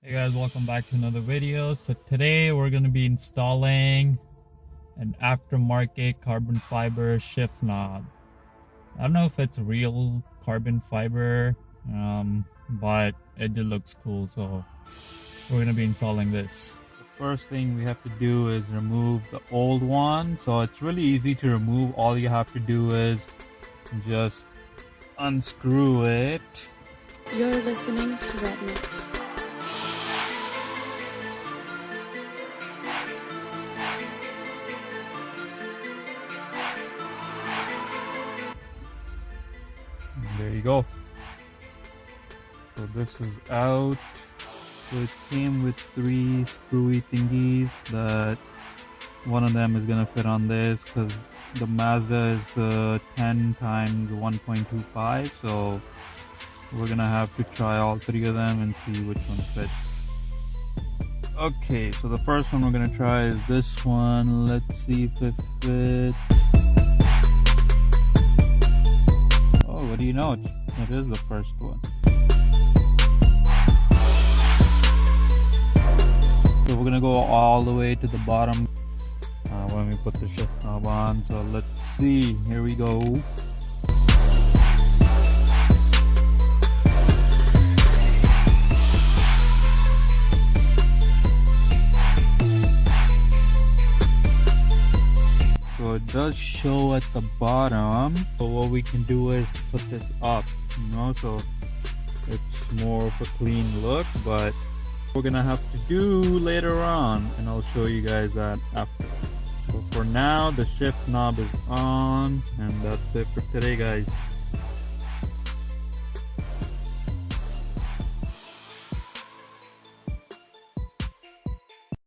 Hey guys, welcome back to another video. So today we're going to be installing an aftermarket carbon fiber shift knob. I don't know if it's real carbon fiber, but it just looks cool, so we're going to be installing this. The first thing we have to do is remove the old one. So it's really easy to remove. All you have to do is just unscrew it. You're listening to Redneck. There you go. So this is out. So it came with 3 screwy thingies that one of them is gonna fit on this because the Mazda is 10 times 1.25, so we're gonna have to try all 3 of them and see which one fits. Okay, so the first one we're gonna try is this one. Let's see if it fits. Oh, what do you know? It is the first one. So we're gonna go all the way to the bottom when we put the shift knob on. So let's see. Here we go. So it does show at the bottom. So what we can do is put this up, so it's more of a clean look, but we're gonna have to do later on, and I'll show you guys that after. So for now, the shift knob is on, and that's it for today, guys.